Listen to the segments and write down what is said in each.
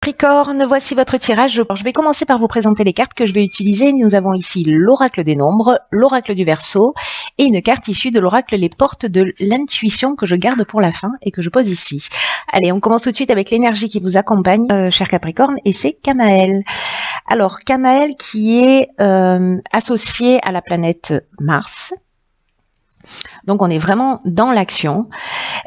Capricorne, voici votre tirage. Je vais commencer par vous présenter les cartes que je vais utiliser. Nous avons ici l'oracle des nombres, l'oracle du Verseau et une carte issue de l'oracle les portes de l'intuition que je garde pour la fin et que je pose ici. Allez, on commence tout de suite avec l'énergie qui vous accompagne, cher Capricorne, et c'est Camaël. Alors, Camaël qui est associé à la planète Mars. Donc on est vraiment dans l'action.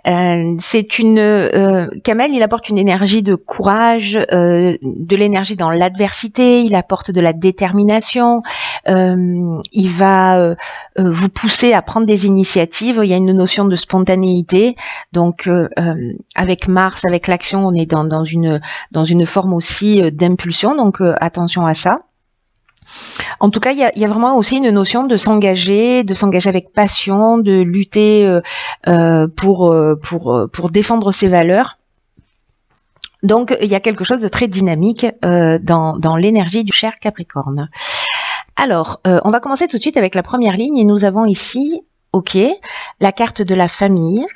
C'est une Kamel, il apporte une énergie de courage, de l'énergie dans l'adversité, il apporte de la détermination, il va vous pousser à prendre des initiatives. Il y a une notion de spontanéité. Donc avec Mars, avec l'action, on est dans une forme aussi d'impulsion. Donc attention à ça. En tout cas, il y a vraiment aussi une notion de s'engager avec passion, de lutter pour défendre ses valeurs. Donc, il y a quelque chose de très dynamique dans l'énergie du cher Capricorne. Alors, on va commencer tout de suite avec la première ligne et nous avons ici, la carte de la famille,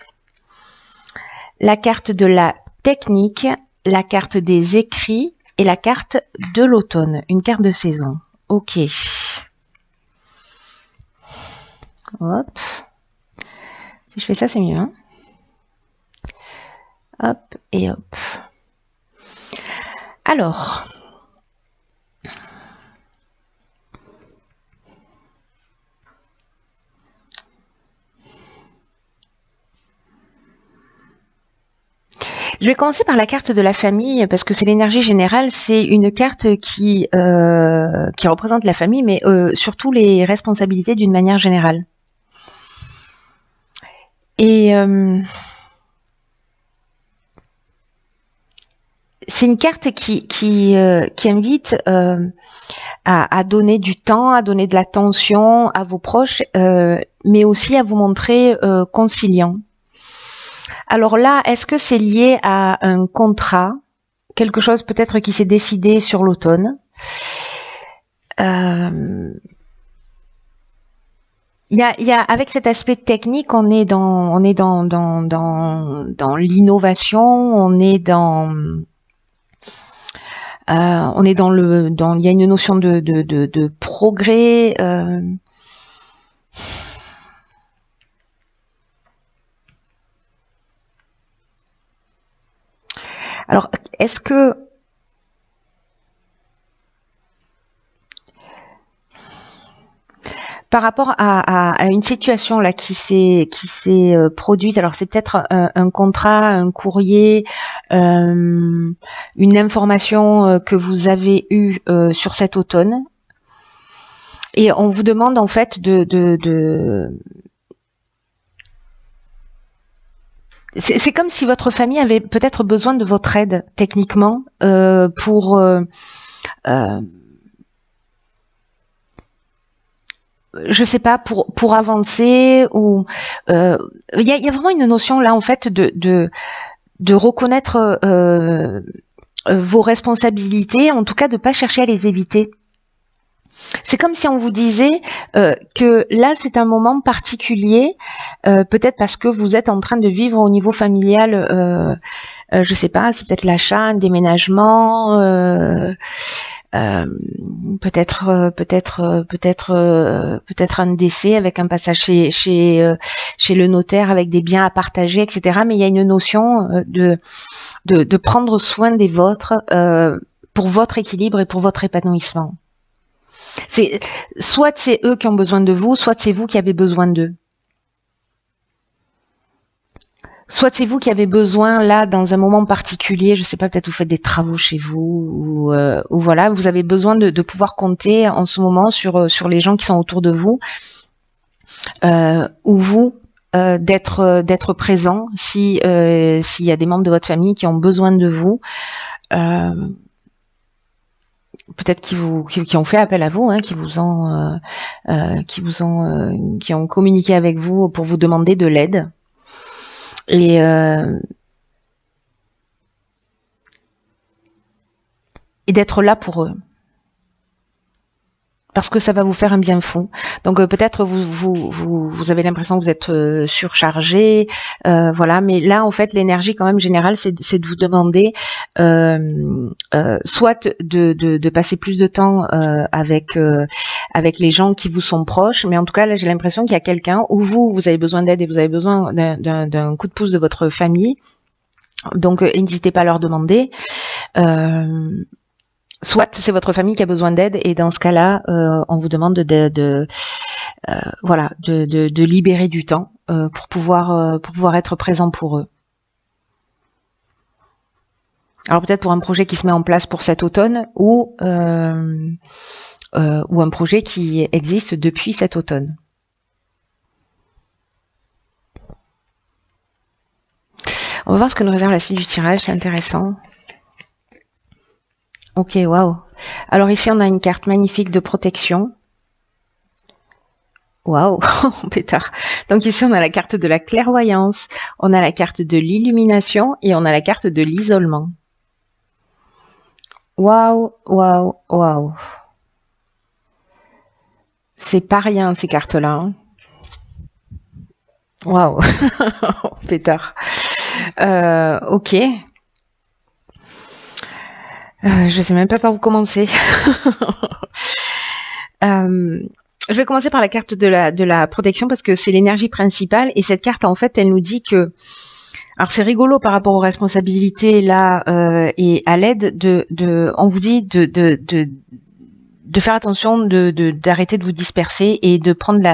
la carte de la technique, la carte des écrits et la carte de l'automne, une carte de saison. Ok. Hop. Si je fais ça, c'est mieux. Hein, hop et hop. Alors. Je vais commencer par la carte de la famille parce que c'est l'énergie générale. C'est une carte qui représente la famille, mais surtout les responsabilités d'une manière générale. Et c'est une carte qui invite à donner du temps, à donner de l'attention à vos proches, mais aussi à vous montrer conciliant. Alors là, est-ce que c'est lié à un contrat, quelque chose peut-être qui s'est décidé sur l'automne? Il y a avec cet aspect technique, on est dans l'innovation, il y a une notion de progrès. Alors, est-ce que par rapport à une situation là qui s'est produite, alors c'est peut-être un contrat, un courrier, une information que vous avez eue sur cet automne, et on vous demande en fait c'est comme si votre famille avait peut-être besoin de votre aide techniquement pour je sais pas, pour avancer, ou il y a vraiment une notion là en fait de reconnaître vos responsabilités, en tout cas de pas chercher à les éviter. C'est comme si on vous disait que là c'est un moment particulier, peut-être parce que vous êtes en train de vivre au niveau familial, je sais pas, c'est peut-être l'achat, un déménagement, peut-être un décès avec un passage chez le notaire avec des biens à partager, etc. Mais il y a une notion de prendre soin des vôtres pour votre équilibre et pour votre épanouissement. Soit c'est eux qui ont besoin de vous, soit c'est vous qui avez besoin d'eux. Soit c'est vous qui avez besoin, là, dans un moment particulier, je sais pas, peut-être vous faites des travaux chez vous, ou voilà, vous avez besoin de pouvoir compter en ce moment sur les gens qui sont autour de vous, ou vous, d'être présent s'il y a des membres de votre famille qui ont besoin de vous, peut-être qui ont fait appel à vous, hein, qui ont communiqué avec vous pour vous demander de l'aide. Et d'être là pour eux. parce que ça va vous faire un bien fou. Donc peut-être vous avez l'impression que vous êtes surchargé, voilà. Mais là, en fait, l'énergie quand même générale, c'est de vous demander soit de passer plus de temps avec les gens qui vous sont proches. Mais en tout cas, là, j'ai l'impression qu'il y a quelqu'un où vous avez besoin d'aide et vous avez besoin d'un coup de pouce de votre famille. Donc n'hésitez pas à leur demander. Soit c'est votre famille qui a besoin d'aide et dans ce cas-là, on vous demande de libérer du temps pour pouvoir être présent pour eux. Alors peut-être pour un projet qui se met en place pour cet automne ou un projet qui existe depuis cet automne. On va voir ce que nous réserve la suite du tirage, c'est intéressant. Ok, waouh. Alors ici, on a une carte magnifique de protection. Waouh, pétard. Donc ici, on a la carte de la clairvoyance, on a la carte de l'illumination et on a la carte de l'isolement. Waouh, waouh, waouh. C'est pas rien, ces cartes-là. Hein. Waouh, pétard. Ok. Je sais même pas par où commencer. Je vais commencer par la carte de la protection parce que c'est l'énergie principale et cette carte en fait elle nous dit que alors c'est rigolo par rapport aux responsabilités là et à l'aide on vous dit de faire attention d'arrêter de vous disperser et de prendre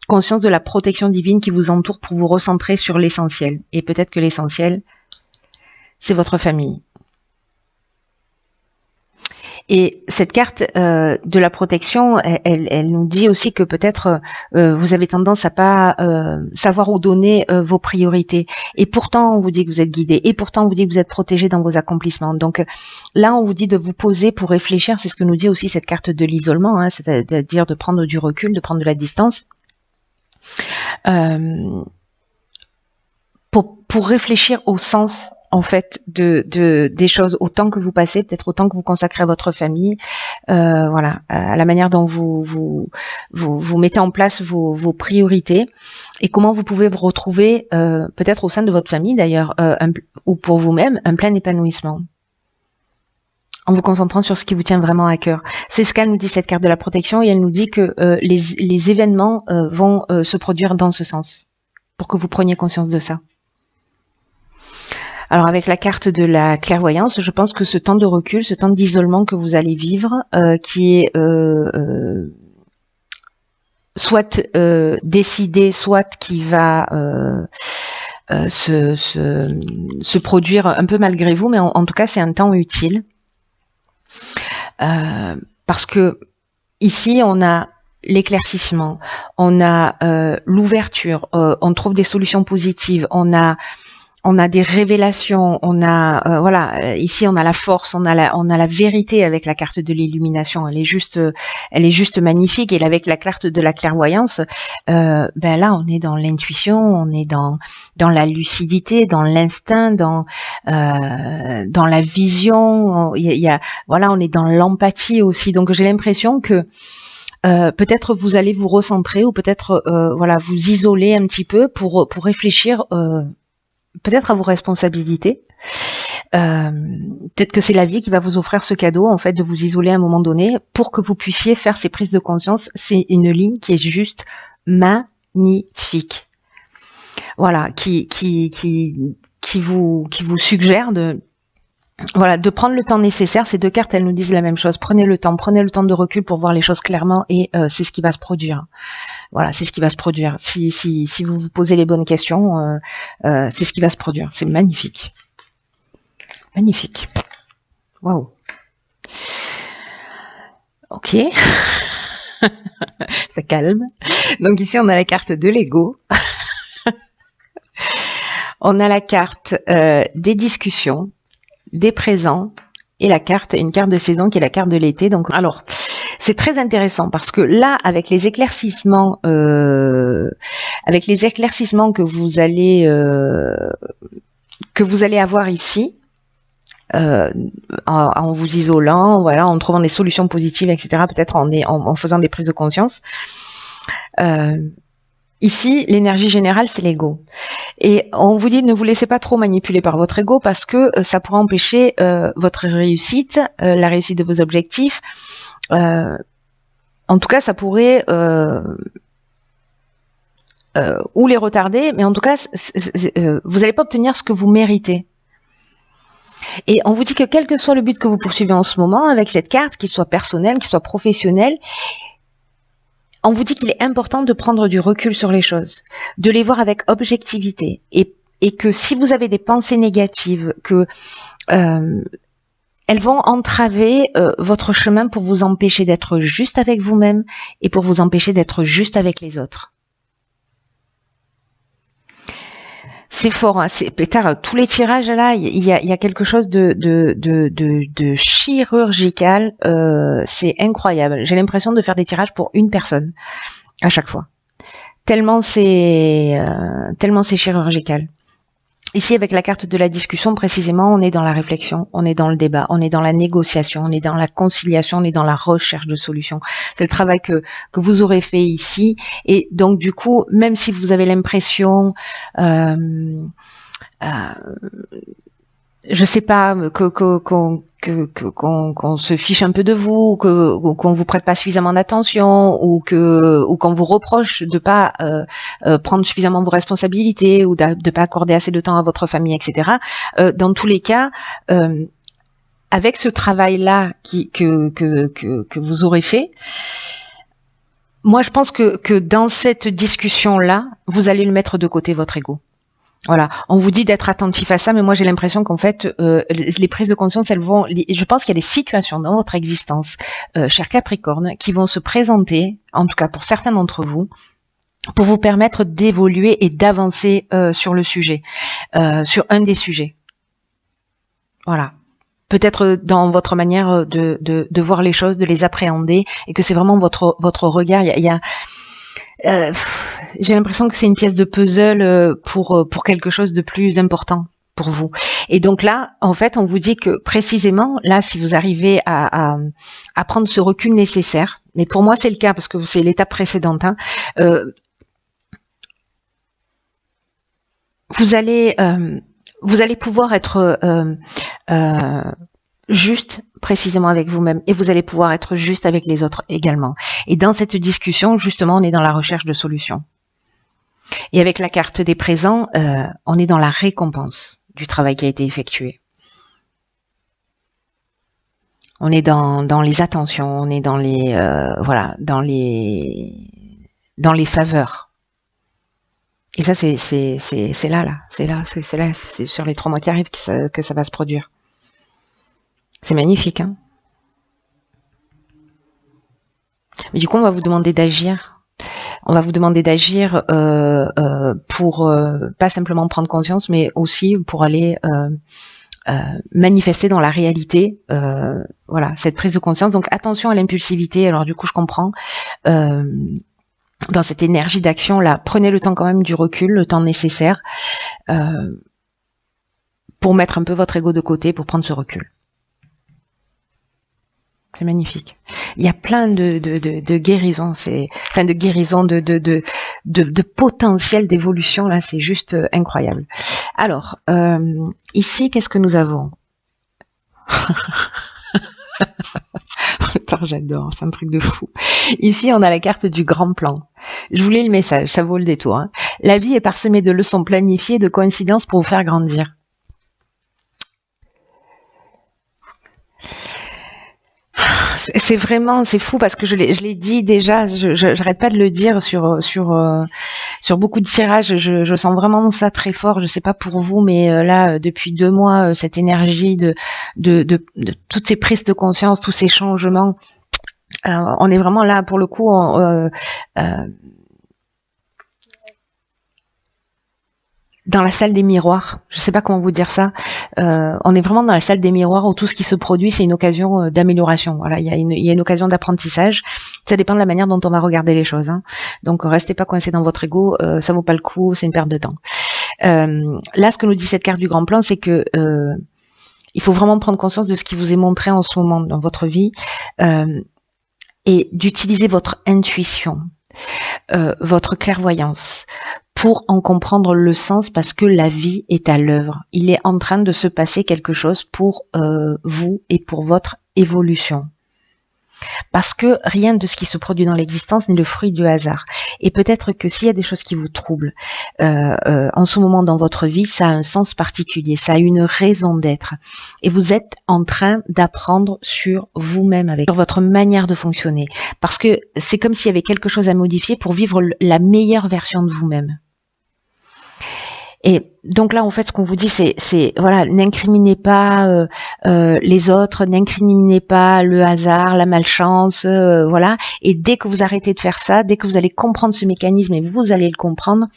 conscience de la protection divine qui vous entoure pour vous recentrer sur l'essentiel et peut-être que l'essentiel c'est votre famille. Et cette carte de la protection, elle nous dit aussi que peut-être vous avez tendance à pas savoir où donner vos priorités. Et pourtant, on vous dit que vous êtes guidé. Et pourtant, on vous dit que vous êtes protégé dans vos accomplissements. Donc là, on vous dit de vous poser pour réfléchir. C'est ce que nous dit aussi cette carte de l'isolement, hein, c'est-à-dire de prendre du recul, de prendre de la distance. Pour réfléchir au sens en fait des choses, autant que vous passez, peut-être autant que vous consacrez à votre famille, voilà, à la manière dont vous mettez en place vos priorités et comment vous pouvez vous retrouver peut-être au sein de votre famille d'ailleurs ou pour vous-même un plein épanouissement en vous concentrant sur ce qui vous tient vraiment à cœur. C'est ce qu'elle nous dit cette carte de la protection et elle nous dit que les événements vont se produire dans ce sens pour que vous preniez conscience de ça. Alors avec la carte de la clairvoyance, je pense que ce temps de recul, ce temps d'isolement que vous allez vivre, qui est soit décidé, soit qui va se produire un peu malgré vous, mais en tout cas c'est un temps utile. Parce que ici on a l'éclaircissement, on a l'ouverture, on trouve des solutions positives, on a des révélations, on a voilà, ici on a la force, on a la vérité avec la carte de l'illumination, elle est juste magnifique et avec la carte de la clairvoyance, ben là on est dans l'intuition, on est dans la lucidité, dans l'instinct, dans la vision, voilà, on est dans l'empathie aussi. Donc j'ai l'impression que peut-être vous allez vous recentrer ou peut-être voilà, vous isoler un petit peu pour réfléchir peut-être à vos responsabilités. Peut-être que c'est la vie qui va vous offrir ce cadeau, en fait, de vous isoler à un moment donné pour que vous puissiez faire ces prises de conscience. C'est une ligne qui est juste magnifique. Voilà, qui vous suggère de prendre le temps nécessaire. Ces deux cartes, elles nous disent la même chose. Prenez le temps de recul pour voir les choses clairement et c'est ce qui va se produire. Voilà, c'est ce qui va se produire. Si vous vous posez les bonnes questions, c'est ce qui va se produire. C'est magnifique. Magnifique. Waouh. Ok. Ça calme. Donc ici, on a la carte de l'ego. On a la carte des discussions, des présents et une carte de saison qui est la carte de l'été. Donc, alors, c'est très intéressant parce que là, avec les éclaircissements que vous allez avoir ici, en vous isolant, voilà, en trouvant des solutions positives, etc. Peut-être en faisant des prises de conscience. Ici, l'énergie générale, c'est l'ego. Et on vous dit, ne vous laissez pas trop manipuler par votre ego parce que ça pourrait empêcher votre réussite, la réussite de vos objectifs. En tout cas, ça pourrait ou les retarder, mais en tout cas, vous n'allez pas obtenir ce que vous méritez. Et on vous dit que quel que soit le but que vous poursuivez en ce moment, avec cette carte, qu'il soit personnel, qu'il soit professionnel, on vous dit qu'il est important de prendre du recul sur les choses, de les voir avec objectivité, et que si vous avez des pensées négatives, que elles vont entraver votre chemin pour vous empêcher d'être juste avec vous-même et pour vous empêcher d'être juste avec les autres. C'est fort, hein, pétard, tous les tirages là, il y a quelque chose de chirurgical, c'est incroyable. J'ai l'impression de faire des tirages pour une personne à chaque fois. Tellement c'est chirurgical. Ici, avec la carte de la discussion, précisément, on est dans la réflexion, on est dans le débat, on est dans la négociation, on est dans la conciliation, on est dans la recherche de solutions. C'est le travail que vous aurez fait ici. Et donc, du coup, même si vous avez l'impression, je sais pas, qu'on se fiche un peu de vous, qu'on vous prête pas suffisamment d'attention, ou qu'on vous reproche de pas prendre suffisamment vos responsabilités, ou de pas accorder assez de temps à votre famille, etc. Dans tous les cas, avec ce travail-là que vous aurez fait, moi je pense que dans cette discussion-là, vous allez le mettre de côté, votre ego. Voilà, on vous dit d'être attentif à ça, mais moi j'ai l'impression qu'en fait, les prises de conscience, je pense qu'il y a des situations dans votre existence, cher Capricorne, qui vont se présenter, en tout cas pour certains d'entre vous, pour vous permettre d'évoluer et d'avancer sur le sujet, sur un des sujets. Voilà. Peut-être dans votre manière de voir les choses, de les appréhender, et que c'est vraiment votre regard. J'ai l'impression que c'est une pièce de puzzle pour quelque chose de plus important pour vous. Et donc là, en fait, on vous dit que précisément, là, si vous arrivez à prendre ce recul nécessaire, mais pour moi c'est le cas parce que c'est l'étape précédente, hein, vous allez pouvoir être juste précisément avec vous-même, et vous allez pouvoir être juste avec les autres également. Et dans cette discussion, justement, on est dans la recherche de solutions. Et avec la carte des présents, on est dans la récompense du travail qui a été effectué. On est dans les attentions, on est dans les dans les faveurs. Et ça, c'est sur les 3 mois qui arrivent que ça va se produire. C'est magnifique, hein. Mais du coup, on va vous demander d'agir. On va vous demander d'agir pour pas simplement prendre conscience, mais aussi pour aller manifester dans la réalité, voilà, cette prise de conscience. Donc attention à l'impulsivité. Alors du coup, je comprends. Dans cette énergie d'action là, prenez le temps quand même du recul, le temps nécessaire pour mettre un peu votre ego de côté, pour prendre ce recul. C'est magnifique. Il y a plein de guérisons, de guérisons, de potentiel d'évolution là, c'est juste incroyable. Alors, ici, qu'est-ce que nous avons? Attends, j'adore, c'est un truc de fou. Ici, on a la carte du grand plan. Je vous lis le message, ça vaut le détour, hein. La vie est parsemée de leçons planifiées, de coïncidences pour vous faire grandir. C'est vraiment, c'est fou parce que je l'ai dit déjà, j'arrête pas de le dire sur beaucoup de tirages, je sens vraiment ça très fort. Je sais pas pour vous, mais là depuis 2 mois, cette énergie de toutes ces prises de conscience, tous ces changements, on est vraiment là pour le coup. Dans la salle des miroirs, je sais pas comment vous dire ça. On est vraiment dans la salle des miroirs où tout ce qui se produit, c'est une occasion d'amélioration. Voilà, il y a une occasion d'apprentissage. Ça dépend de la manière dont on va regarder les choses, hein. Donc restez pas coincé dans votre ego, ça vaut pas le coup, c'est une perte de temps. Là, ce que nous dit cette carte du grand plan, c'est que Il faut vraiment prendre conscience de ce qui vous est montré en ce moment dans votre vie et d'utiliser votre intuition, votre clairvoyance pour en comprendre le sens, parce que la vie est à l'œuvre. Il est en train de se passer quelque chose pour vous et pour votre évolution. Parce que rien de ce qui se produit dans l'existence n'est le fruit du hasard. Et peut-être que s'il y a des choses qui vous troublent en ce moment dans votre vie, ça a un sens particulier, ça a une raison d'être. Et vous êtes en train d'apprendre sur vous-même, sur votre manière de fonctionner. Parce que c'est comme s'il y avait quelque chose à modifier pour vivre la meilleure version de vous-même. Et donc là, en fait, ce qu'on vous dit, c'est voilà, n'incriminez pas les autres, n'incriminez pas le hasard, la malchance, voilà. Et dès que vous arrêtez de faire ça, dès que vous allez comprendre ce mécanisme, et vous allez le comprendre,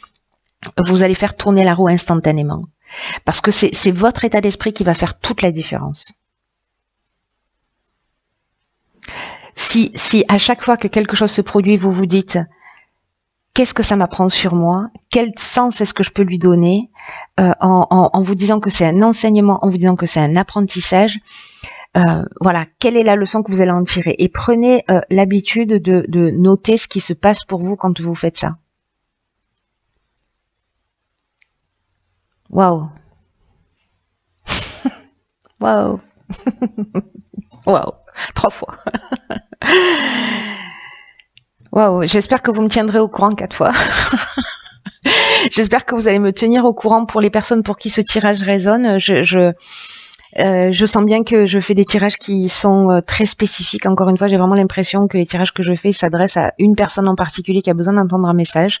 vous allez faire tourner la roue instantanément. Parce que c'est votre état d'esprit qui va faire toute la différence. Si à chaque fois que quelque chose se produit, vous vous dites qu'est-ce que ça m'apprend sur moi? Quel sens est-ce que je peux lui donner en vous disant que c'est un enseignement, en vous disant que c'est un apprentissage? Voilà, quelle est la leçon que vous allez en tirer? Et prenez l'habitude de noter ce qui se passe pour vous quand vous faites ça. Waouh! Waouh! Waouh! 3 fois. Waouh, j'espère que vous me tiendrez au courant 4 fois. J'espère que vous allez me tenir au courant pour les personnes pour qui ce tirage résonne. Je sens bien que je fais des tirages qui sont très spécifiques. Encore une fois, j'ai vraiment l'impression que les tirages que je fais s'adressent à une personne en particulier qui a besoin d'entendre un message.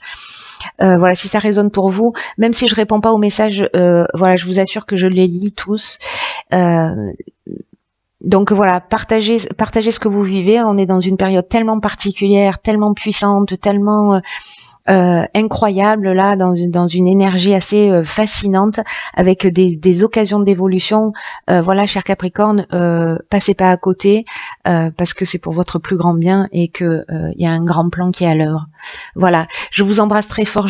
Voilà, si ça résonne pour vous, même si je réponds pas aux messages, voilà, je vous assure que je les lis tous. Donc voilà, partagez ce que vous vivez. On est dans une période tellement particulière, tellement puissante, tellement incroyable là, dans une énergie assez fascinante, avec des occasions d'évolution. Voilà, cher Capricorne, passez pas à côté, parce que c'est pour votre plus grand bien et que il y a un grand plan qui est à l'œuvre. Voilà, je vous embrasse très fort.